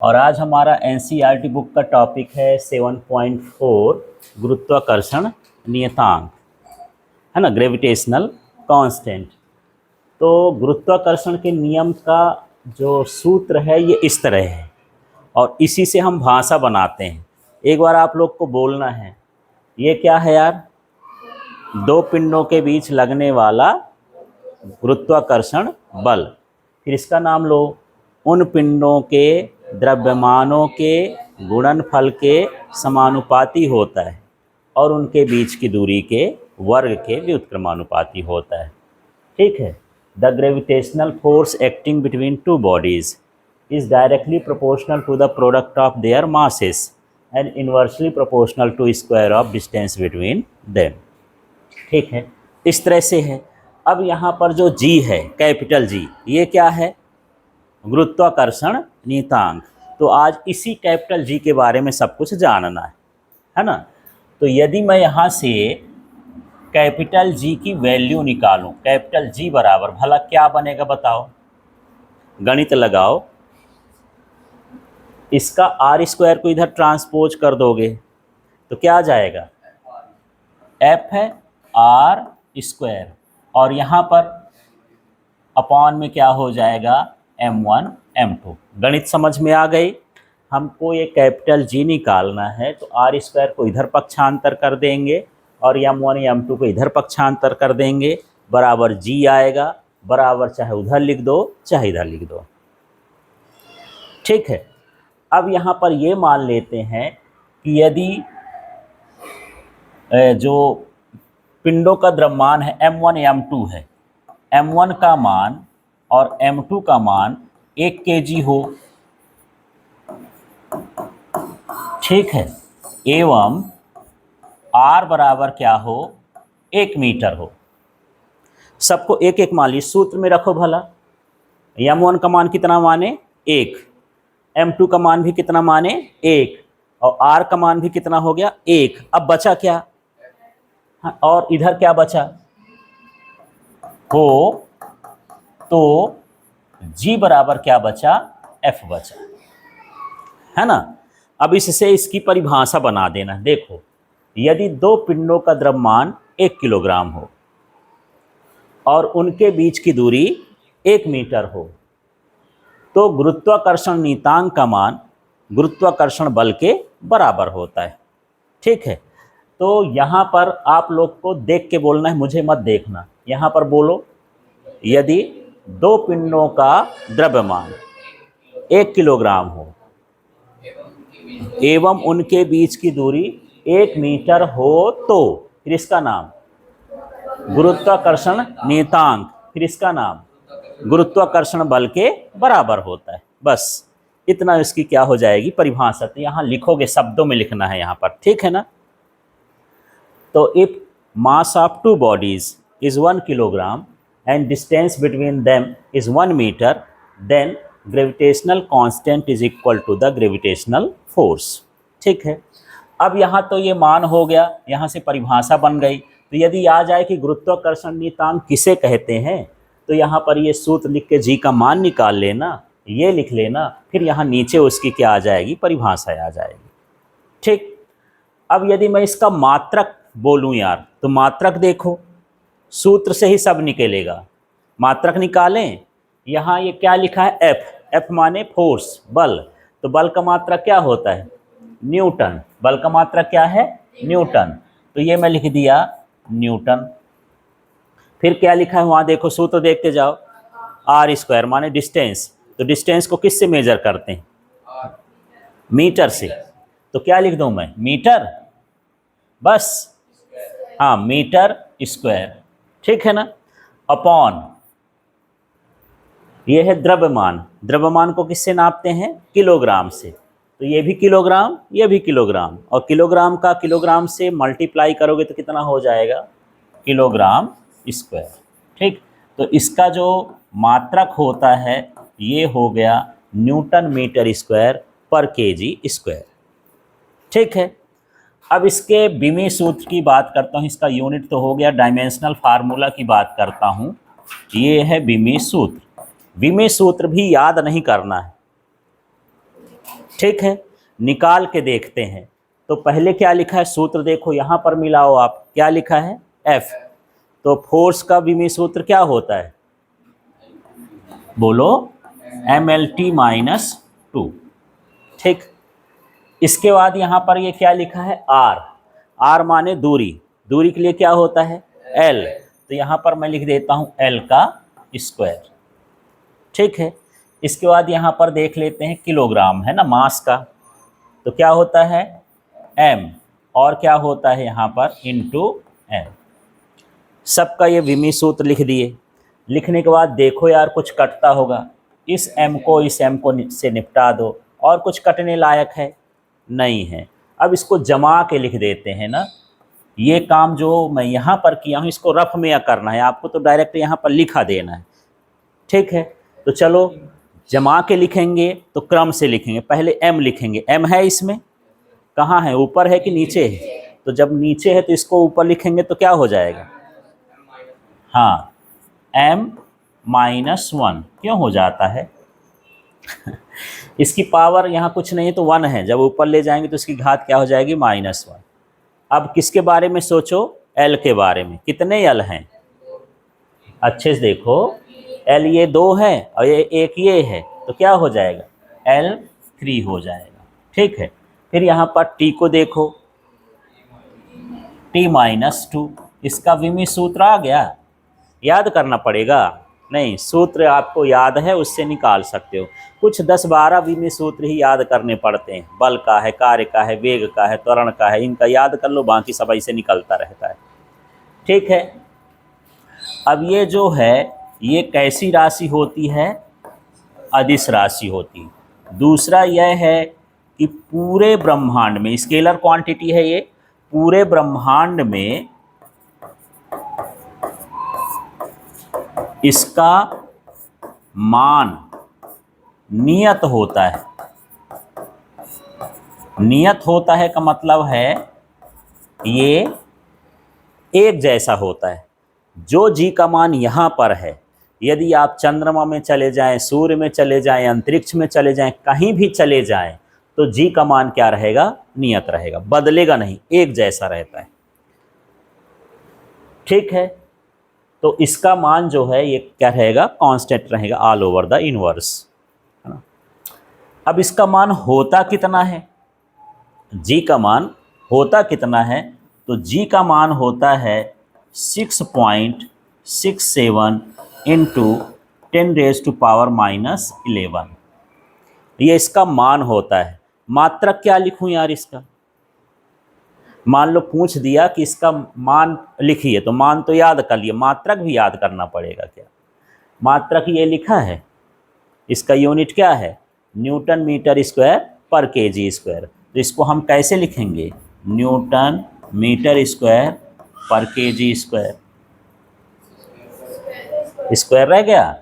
और आज हमारा एनसीईआरटी बुक का टॉपिक है 7.4 गुरुत्वाकर्षण नियतांक, है ना, ग्रेविटेशनल कांस्टेंट। तो गुरुत्वाकर्षण के नियम का जो सूत्र है ये इस तरह है और इसी से हम भाषा बनाते हैं। एक बार आप लोग को बोलना है, ये क्या है यार? दो पिंडों के बीच लगने वाला गुरुत्वाकर्षण बल। फिर इसका नाम लो, उन पिंडों के द्रव्यमानों के गुणनफल के समानुपाती होता है और उनके बीच की दूरी के वर्ग के व्युत्क्रमानुपाती होता है। ठीक है। The gravitational force acting between two bodies is directly proportional to the product of their masses and inversely proportional to square of distance between them. ठीक है, इस तरह से है। अब यहाँ पर जो जी है, कैपिटल जी, ये क्या है? गुरुत्वाकर्षण नियतांक। तो आज इसी कैपिटल जी के बारे में सब कुछ जानना है ना। तो यदि मैं यहाँ से कैपिटल जी की वैल्यू निकालूं, कैपिटल जी बराबर भला क्या बनेगा बताओ? गणित लगाओ, इसका आर स्क्वायर को इधर ट्रांसपोज कर दोगे तो क्या आ जाएगा? एफ है आर स्क्वायर और यहाँ पर अपॉन में क्या हो जाएगा? m1 m2। गणित समझ में आ गई? हमको ये कैपिटल जी निकालना है तो आर स्क्वायर को इधर पक्षांतर कर देंगे और m1 m2 को इधर पक्षांतर कर देंगे, बराबर जी आएगा। बराबर चाहे उधर लिख दो चाहे इधर लिख दो। ठीक है। अब यहाँ पर ये मान लेते हैं कि यदि जो पिंडों का द्रव्यमान है m1 m2 है, m1 का मान और m2 का मान 1 kg हो, ठीक है, एवं r बराबर क्या हो? 1 मीटर हो। सबको एक एक मान लीजिए, सूत्र में रखो भला। m1 का मान कितना माने? 1। m2 का मान भी कितना माने? 1। और r का मान भी कितना हो गया? 1। अब बचा क्या? हाँ, और इधर क्या बचा हो? तो g बराबर क्या बचा? f बचा, है ना। अब इससे इसकी परिभाषा बना देना। देखो, यदि दो पिंडों का द्रव्यमान 1 किलोग्राम हो और उनके बीच की दूरी 1 मीटर हो तो गुरुत्वाकर्षण नियतांक का मान गुरुत्वाकर्षण बल के बराबर होता है। ठीक है। तो यहाँ पर आप लोग को देख के बोलना है, मुझे मत देखना। यहाँ पर बोलो, यदि दो पिंडों का द्रव्यमान 1 किलोग्राम हो एवं उनके बीच की दूरी 1 मीटर हो तो फिर इसका नाम गुरुत्वाकर्षण नियतांक, फिर इसका नाम गुरुत्वाकर्षण बल के बराबर होता है। बस इतना इसकी क्या हो जाएगी परिभाषा। तो यहाँ लिखोगे, शब्दों में लिखना है यहाँ पर, ठीक है ना। तो if mass of to bodies is 1 kilogram and distance between them is 1 meter, then gravitational constant is equal to the gravitational force। ठीक है। अब यहाँ तो ये मान हो गया, यहाँ से परिभाषा बन गई। तो यदि आ जाए कि गुरुत्वाकर्षण नियतांक किसे कहते हैं तो यहाँ पर ये सूत्र लिख के जी का मान निकाल लेना, ये लिख लेना, फिर यहाँ नीचे उसकी क्या आ जाएगी? परिभाषा आ जाएगी। ठीक। अब यदि मैं इसका मात्रक बोलूँ यार, तो मात्रक देखो, सूत्र से ही सब निकलेगा। मात्रक निकालें, यहाँ ये क्या लिखा है? एफ। एफ माने फोर्स, बल। तो बल का मात्रक क्या होता है? न्यूटन। बल का मात्रक क्या है? न्यूटन। तो ये मैं लिख दिया न्यूटन। फिर क्या लिखा है वहाँ देखो, सूत्र देखते जाओ। आर स्क्वायर माने डिस्टेंस। तो डिस्टेंस को किससे मेजर करते हैं? मीटर से। तो क्या लिख दूँ मैं? मीटर, बस। हाँ, मीटर स्क्वायर, ठीक है ना। अपॉन ये है द्रव्यमान। द्रव्यमान को किससे नापते हैं? किलोग्राम से। तो ये भी किलोग्राम, ये भी किलोग्राम, और किलोग्राम का किलोग्राम से मल्टीप्लाई करोगे तो कितना हो जाएगा? Kilogram square. ठीक। तो इसका जो मात्रक होता है ये हो गया न्यूटन मीटर स्क्वायर पर केजी स्क्वायर। ठीक है। अब इसके विमी सूत्र की बात करता हूँ। इसका यूनिट तो हो गया, डायमेंशनल फार्मूला की बात करता हूँ। ये है विमी सूत्र। विमी सूत्र भी याद नहीं करना है, ठीक है, निकाल के देखते हैं। तो पहले क्या लिखा है सूत्र देखो, यहाँ पर मिलाओ आप, क्या लिखा है F। तो फोर्स का विमीय सूत्र क्या होता है, बोलो mlt माइनस 2। ठीक, इसके बाद यहाँ पर ये क्या लिखा है R। R माने दूरी, दूरी के लिए क्या होता है L। तो यहाँ पर मैं लिख देता हूँ L का स्क्वायर। ठीक है, इसके बाद यहाँ पर देख लेते हैं किलोग्राम है ना मास का, तो क्या होता है M और क्या होता है यहाँ पर इंटू M। सबका ये विमीय सूत्र लिख दिए। लिखने के बाद देखो यार कुछ कटता होगा, इस M को इस M को से निपटा दो, और कुछ कटने लायक है नहीं है। अब इसको जमा के लिख देते हैं ना। ये काम जो मैं यहाँ पर किया हूँ इसको रफ में करना है, आपको तो डायरेक्ट यहाँ पर लिखा देना है। ठीक है, तो चलो जमा के लिखेंगे तो क्रम से लिखेंगे। पहले M लिखेंगे, M है इसमें, कहाँ है, ऊपर है कि नीचे है, तो जब नीचे है तो इसको ऊपर लिखेंगे तो क्या हो जाएगा, हाँ m-1 क्यों हो जाता है इसकी पावर यहाँ कुछ नहीं है तो 1 है, जब ऊपर ले जाएंगे तो इसकी घात क्या हो जाएगी -1। अब किसके बारे में सोचो, L के बारे में। कितने L हैं, अच्छे से देखो, L ये 2 है और ये एक ये है, तो क्या हो जाएगा L3 हो जाएगा। ठीक है, फिर यहाँ पर T को देखो, T-2, इसका विमीय सूत्र आ गया, याद करना पड़ेगा, नहीं सूत्र आपको याद है उससे निकाल सकते हो। कुछ 10-12 विमीय सूत्र ही याद करने पड़ते हैं, बल का है, कार्य का है, वेग का है, त्वरण का है, इनका याद कर लो, बाकी सब ऐसे निकलता रहता है। ठीक है, अब ये जो है ये कैसी राशि होती है, अदिश राशि होती है। दूसरा यह है कि पूरे ब्रह्मांड में, स्केलर क्वांटिटी है ये, पूरे ब्रह्मांड में इसका मान नियत होता है। नियत होता है का मतलब है ये एक जैसा होता है। जो जी का मान यहाँ पर है, यदि आप चंद्रमा में चले जाएं, सूर्य में चले जाएं, अंतरिक्ष में चले जाएं, कहीं भी चले जाएं, तो जी का मान क्या रहेगा, नियत रहेगा, बदलेगा नहीं, एक जैसा रहता है। ठीक है, तो इसका मान जो है ये क्या रहेगा, कांस्टेंट रहेगा ऑल ओवर द यूनिवर्स, है ना। अब इसका मान होता कितना है, जी का मान होता कितना है, तो जी का मान होता है 6.67 इंटू 10⁻⁻11। ये इसका मान होता है। मात्रक क्या लिखूं यार इसका, मान लो पूछ दिया कि इसका मान लिखिए, तो मान तो याद कर लिए, मात्रक भी याद करना पड़ेगा। क्या मात्रक ये लिखा है, इसका यूनिट क्या है, न्यूटन मीटर स्क्वायर पर केजी स्क्वायर। तो इसको हम कैसे लिखेंगे, न्यूटन मीटर स्क्वायर पर केजी स्क्वायर। स्क्वायर रह गया,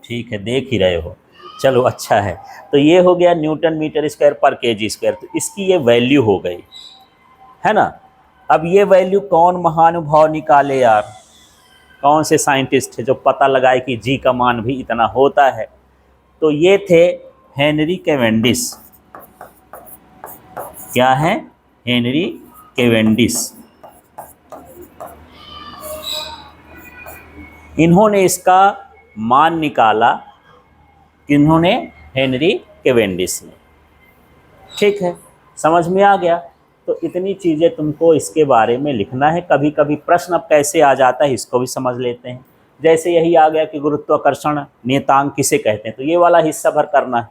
ठीक है, देख ही रहे हो, चलो अच्छा है। तो ये हो गया न्यूटन मीटर स्क्वायर पर केजी स्क्वायर, तो इसकी ये वैल्यू हो गई, है ना। अब ये वैल्यू कौन महानुभाव निकाले यार, कौन से साइंटिस्ट थे जो पता लगाए कि जी का मान भी इतना होता है, तो ये थे हेनरी कैवेंडिश। क्या है, हेनरी कैवेंडिश। इन्होंने इसका मान निकाला, किन्होंने, हेनरी कैवेंडिश ने। ठीक है, समझ में आ गया। तो इतनी चीज़ें तुमको इसके बारे में लिखना है। कभी कभी प्रश्न अब कैसे आ जाता है इसको भी समझ लेते हैं। जैसे यही आ गया कि गुरुत्वाकर्षण नियतांक किसे कहते हैं, तो ये वाला हिस्सा भर करना है।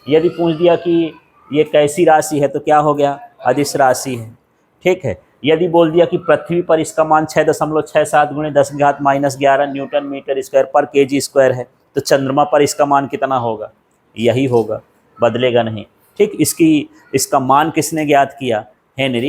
यदि पूछ दिया कि ये कैसी राशि है, तो क्या हो गया, अदिश राशि है। ठीक है, यदि बोल दिया कि पृथ्वी पर इसका मान 6.67 × 10⁻−11 न्यूटन मीटर स्क्वायर पर केजी स्क्वायर है, तो चंद्रमा पर इसका मान कितना होगा, यही होगा, बदलेगा नहीं। ठीक, इसका मान किसने ज्ञात किया, हेनरी